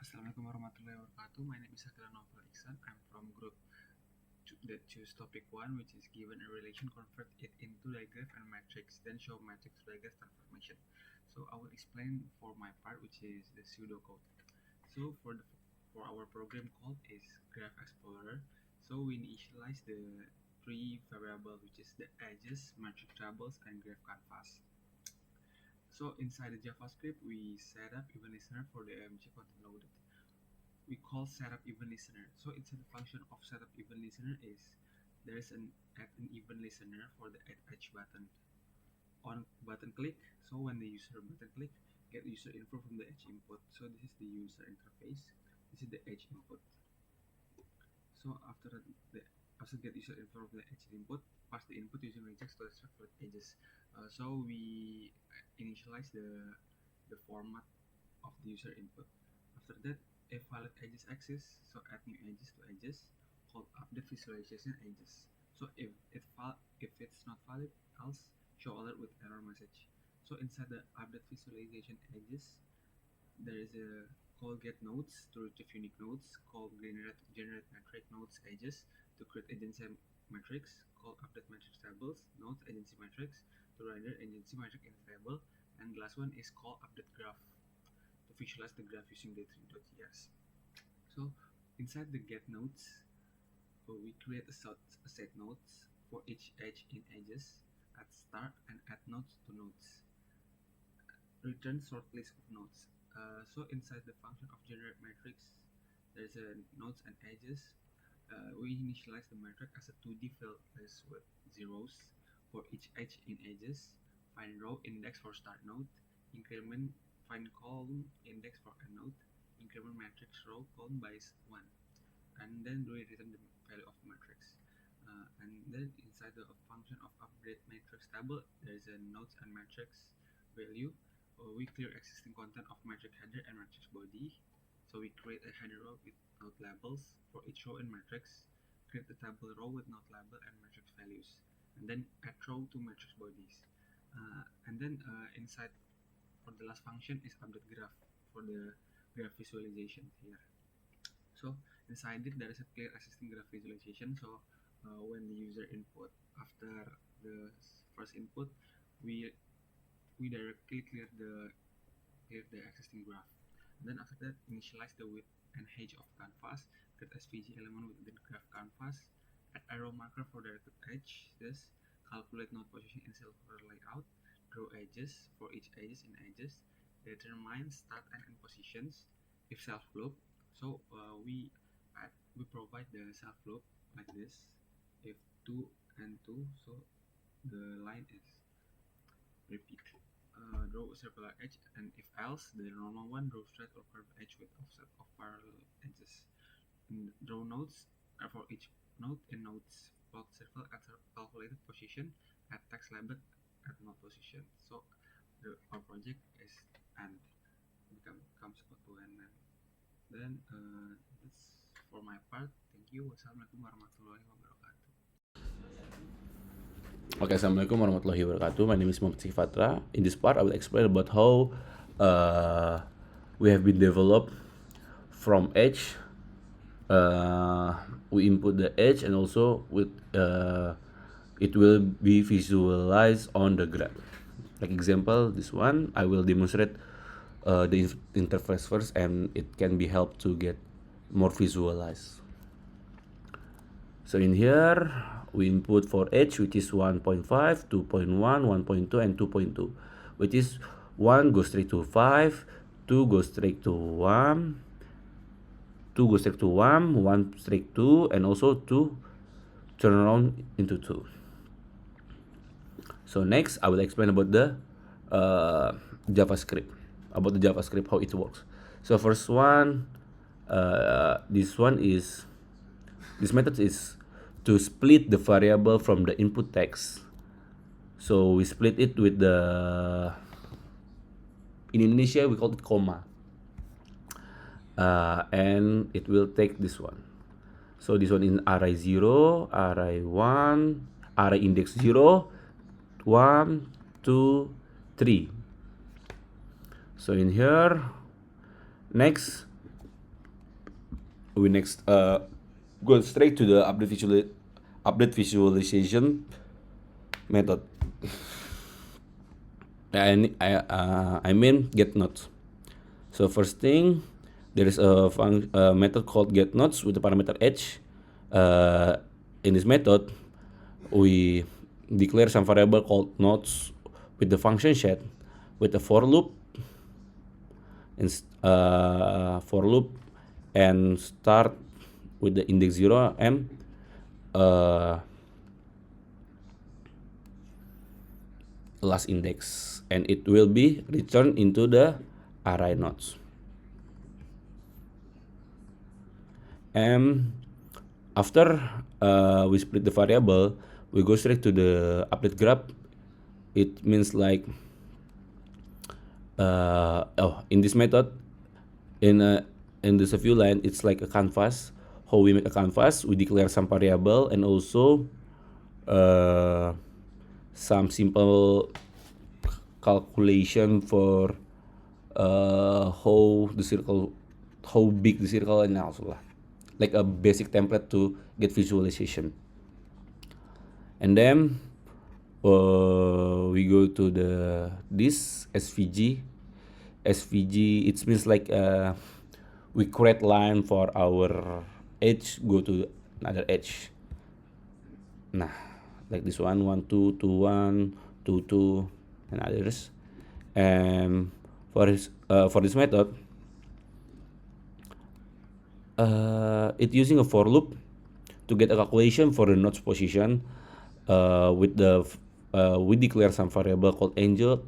Assalamualaikum warahmatullahi wabarakatuh. My name is Sakila Novel Iksan. I'm from group that choose topic 1, which is given a relation, convert it into digraph and matrix, then show matrix to digraph transformation. So I will explain for my part, which is the pseudocode. So for our program code is Graph Explorer. So we initialize the three variables, which is the edges, matrix tables, and graph canvas. So inside the JavaScript, we set up event listener for the AMG content loaded. We call setup event listener. So inside the function of setup event listener is there is an add an event listener for the add edge button. On button click, so when the user button click, get user info from the edge input. So this is the user interface. This is the edge input. So after get user info from the edge input, pass the input using regex to extract valid edges. So we initialize the format of the user input. After that, if valid edges exist, so add new edges to edges called update visualization edges. So if it's not valid, else show alert with error message. So inside the update visualization edges, there is a call get nodes to retrieve unique nodes, call generate metric nodes edges to create agency matrix, call update matrix tables nodes agency matrix to render agency matrix in table, and the last one is call update graph to visualize the graph using d3.js. So inside the get nodes, we create a set nodes for each edge in edges, add start and add nodes to nodes. Return sort list of nodes. So inside the function of generate matrix, there's a nodes and edges. We initialize the matrix as a 2D field list with zeros for each edge in edges. Find row index for start node, increment find column index for end node, increment matrix row column by 1, and then we return the value of matrix. And then inside the function of update matrix table, there is a nodes and matrix value. We clear existing content of matrix header and matrix body. So we create a header row with node labels for each row in matrix, create the table row with node label and matrix values, and then add row to matrix bodies. And then inside for the last function is update graph for the graph visualization here. So inside it there is a clear existing graph visualization. So when the user input after the first input, we directly clear the existing graph. And then after that, initialize the width and height of canvas, create SVG element within graph canvas, add arrow marker for directed edge, this calculate node position in silver layout, draw edges for each edges in edges, determine start and end positions. If self loop, so we provide the self loop like this. If 2 and 2, so the line is repeat. Draw a circular edge, and if else, the normal one, draw straight or curved edge with offset of parallel edges. And draw nodes for each node in nodes. Plot circle at calculated position, add text label at node position. So our project is end. Comes to an end. Then that's for my part. Thank you. Wassalamualaikum warahmatullahi wabarakatuh. Okay, Assalamualaikum warahmatullahi wabarakatuh. My name is Muhammad Sifatra. In this part, I will explain about how we have been developed from edge. We input the edge and also with it will be visualized on the graph. Like example, this one I will demonstrate the interface first, and it can be helped to get more visualized. So in here we input for edge, which is 1.5, 2.1, 1.2, and 2.2, which is 1 goes straight to 5, 2 goes straight to 1, 2 goes straight to 1, 1 straight 2, and also 2 turn around into 2. So next I will explain about the JavaScript, how it works. So first one, this method is to split the variable from the input text. So we split it with the, in Indonesia we call it comma, and it will take this one. So this one in array 0, array 1, array index 0, 1, 2, 3. So in here, next we next go straight to the update visualization method. I mean get nodes. So first thing, there is a method called get nodes with the parameter h. In this method, we declare some variable called nodes with the function set with a for loop and start with the index 0 and last index, and it will be returned into the array nodes. And after we split the variable, we go straight to the update graph. It means like in this method, in this view line, it's like a canvas. How we make a canvas, we declare some variable and also some simple calculation for how big the circle, and also like a basic template to get visualization. And then we go to this SVG. It means like we create line for our edge, go to another edge. Nah, like this one, 1 2 2 1 2 2 and others. And for this method, it using a for loop to get a calculation for the node's position. We declare some variable called angle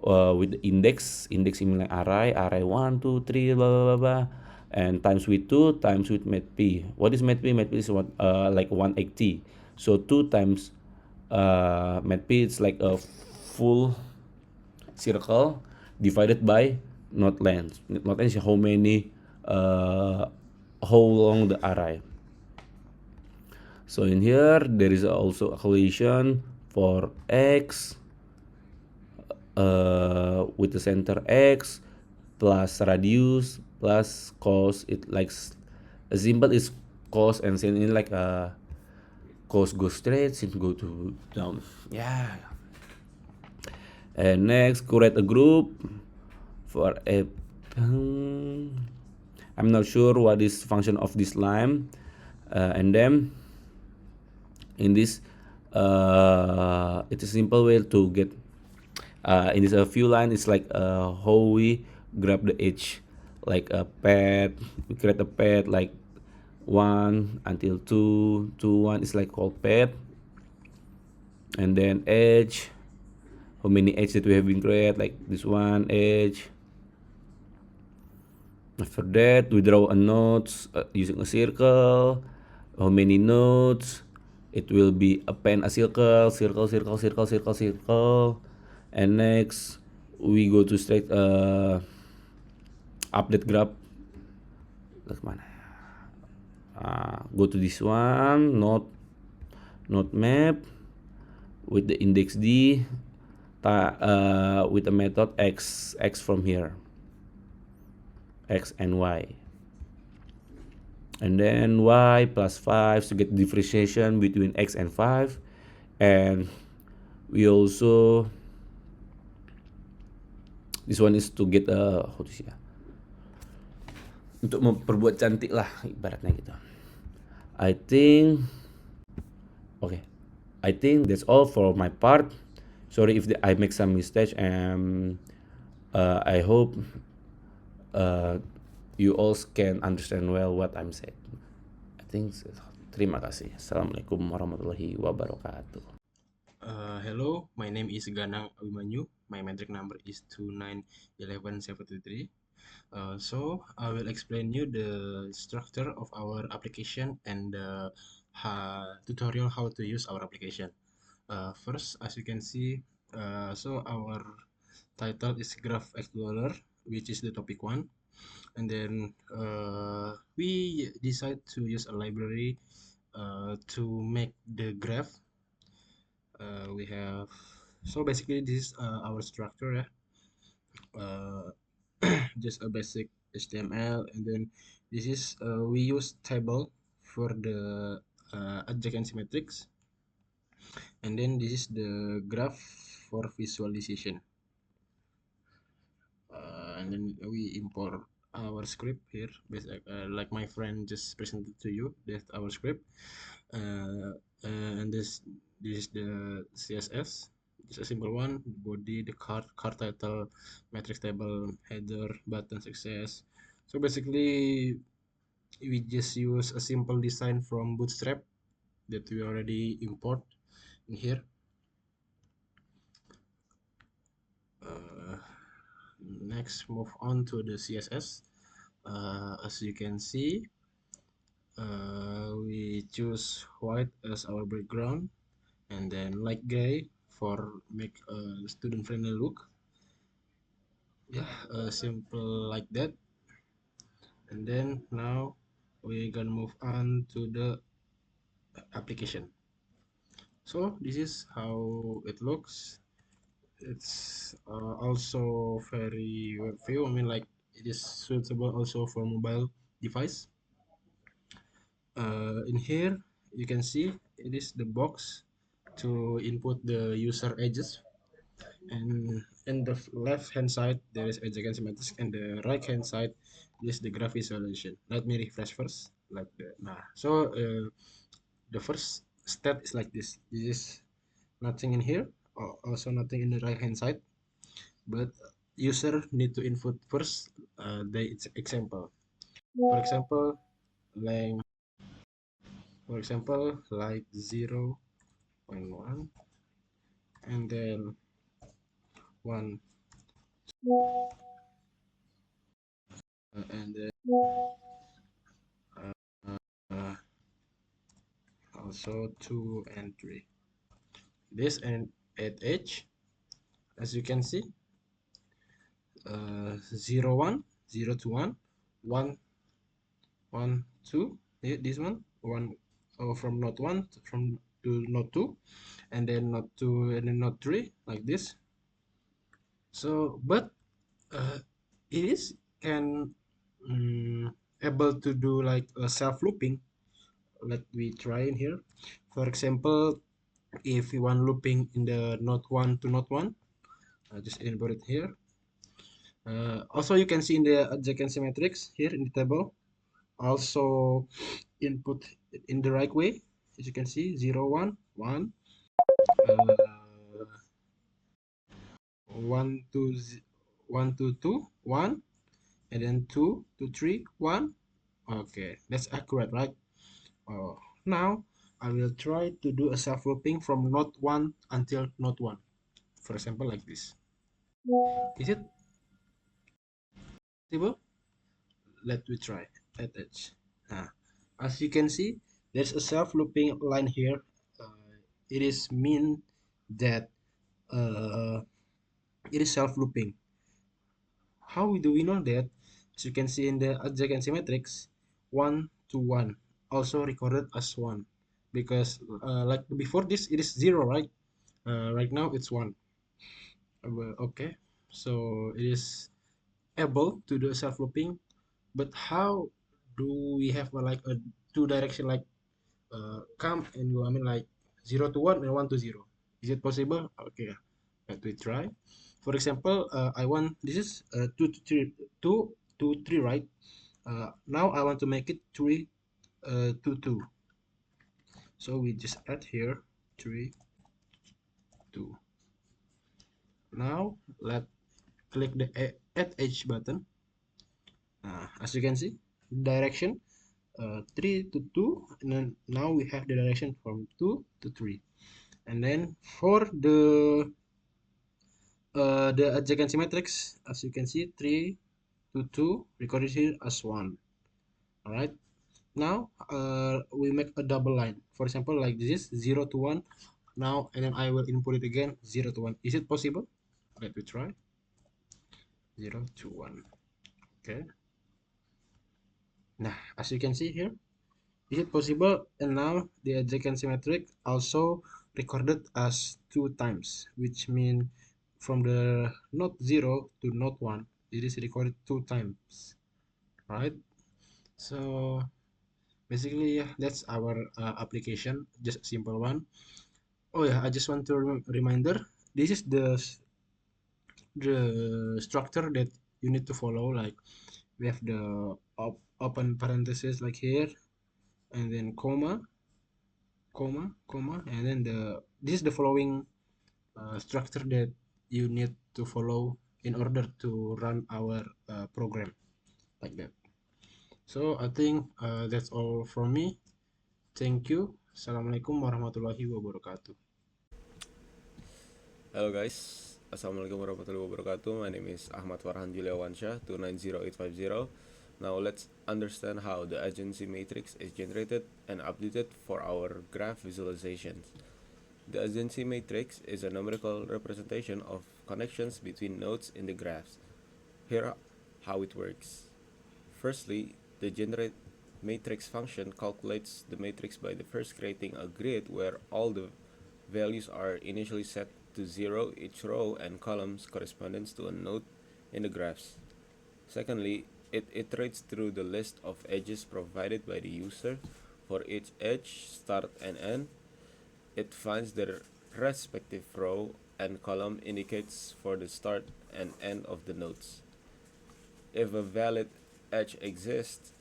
with the index in like array 1 2 3 blah blah blah blah, and times with 2 times with matp. What is matp? Matp is what like 180. So 2 times matp, it's like a full circle divided by node length. Node length is how many how long the array. So in here there is also a calculation for x with the center x plus radius plus cos. It like a symbol is cos, and then in like a cos go straight, sin go to down. Yeah. And next, create a group for a I'm not sure what is function of this line, and then in this it's a simple way to get in this view line. It's like how we grab the edge, like a path. We create a path like 1 until 2 1 is like called path, and then edge, how many edge that we have been create, like this one edge. After that, we draw a nodes using a circle. How many nodes? It will be append a circle, circle, circle, circle, circle, circle. And next, we go to straight update graph. Kemana? Go to this one, node map with the index d with the method x from here, x and y, and then y plus 5 to get differentiation between x and 5. And we also, this one is to get how to say, untuk memperbuat cantik lah ibaratnya gitu. I think that's all for my part. Sorry if I make some mistakes, and I hope you all can understand well what I'm saying. I think terima kasih. Assalamualaikum warahmatullahi wabarakatuh. Hello, my name is Ganang Abimanyu. My metric number is 2911723. So I will explain you the structure of our application and the tutorial how to use our application. First, as you can see, so our title is Graph Explorer, which is the topic 1. And then we decide to use a library to make the graph. We have, so basically this is our structure. just a basic HTML, and then this is we use table for the adjacency matrix, and then this is the graph for visualization. And then we import our script here, like my friend just presented to you. That's our script, and this is the CSS. It's a simple one: body, the card title, matrix table, header, button, success. So basically, we just use a simple design from Bootstrap that we already import in here. Uh, Next, move on to the CSS. As you can see, we choose white as our background, and then light gray for make a student friendly look. Yeah, simple like that. And then now we're gonna move on to the application. So this is how it looks. It's also very web view. I mean, like, it is suitable also for mobile device. In here you can see it is the box to input the user edges, and in the left hand side there is adjacency matrix, and the right hand side is the graph visualization. Let me refresh first, like that. Nah, so the first step is like this. This is nothing in here, also nothing in the right hand side, but user need to input first the example. For example, length, for example, like 0.1, and then 1, and then uh, also 2 and 3. This and at edge, as you can see, 0 1, 0 to 1, 1 1 2. This one from node 1 from to node 2, and then node 2, and then node 3, like this. So but it is can able to do like a self looping. Let we try in here. For example, if you want looping in the node 1 to node 1, just import it here. Also you can see in the adjacency matrix here in the table, also input it in the right way. As you can see, 0 1 1, 1 to 1 to 2 1, and then 2 to 3 1. Okay, that's accurate, right? Now I will try to do a self looping from node 1 until node 1. For example, like this. Is it possible? Let me try at edge. As you can see, there's a self looping line here. It is mean that uh, it is self looping. How do we know that? As you can see in the adjacency matrix, 1 to 1 also recorded as 1, because like before this it is 0, right? Right now it's 1. Okay, so it is able to do self looping, but how do we have like a two direction, like come and go? I mean, like 0 to 1 and 1 to 0. Is it possible? Okay, let me try. For example, I want this is 2 to 3, 2 to 3, right? Now I want to make it 3 to 2. So we just add here 3 2. Now let click the add edge button. As you can see, direction 3 to 2, and then now we have the direction from 2 to 3. And then for the adjacency matrix, as you can see, 3 to 2 recorded here as 1. All right, now we make a double line. For example, like this, 0 to 1. Now, and then I will input it again, 0 to 1. Is it possible? Let me try. 0 to 1. Okay. Now, as you can see here, is it possible? And now the adjacency matrix also recorded as 2 times, which means from the node 0 to node 1, it is recorded 2 times, right? So basically, yeah, that's our application, just a simple one. Oh yeah, I just want to reminder, this is the structure that you need to follow. Like we have the open parenthesis like here, and then comma, and then this is the following structure that you need to follow in order to run our program like that. So I think that's all from me. Thank you. Assalamualaikum warahmatullahi wabarakatuh. Hello guys, Assalamualaikum warahmatullahi wabarakatuh. My name is Ahmad Farhan Juliawansyah, 290850. Now let's understand how the agency matrix is generated and updated for our graph visualizations. The agency matrix is a numerical representation of connections between nodes in the graphs. Here how it works. Firstly, the generate matrix function calculates the matrix by the first creating a grid where all the values are initially set to 0, each row and columns corresponds to a node in the graphs. Secondly, it iterates through the list of edges provided by the user. For each edge, start and end, it finds the respective row and column indicates for the start and end of the nodes. If a valid edge exists,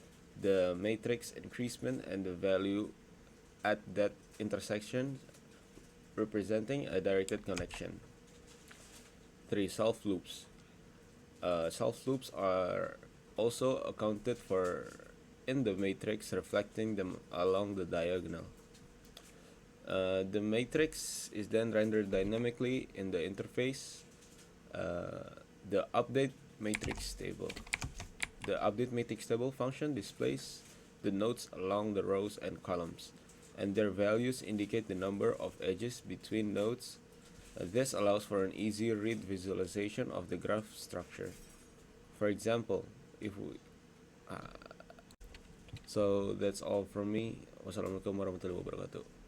the matrix increment and the value at that intersection representing a directed connection. 3. Self loops. Self loops are also accounted for in the matrix, reflecting them along the diagonal. The matrix is then rendered dynamically in the interface. The update matrix table. The update matrix table function displays the nodes along the rows and columns, and their values indicate the number of edges between nodes. This allows for an easy read visualization of the graph structure. For example, if we so that's all from me. Wassalamualaikum warahmatullahi wabarakatuh.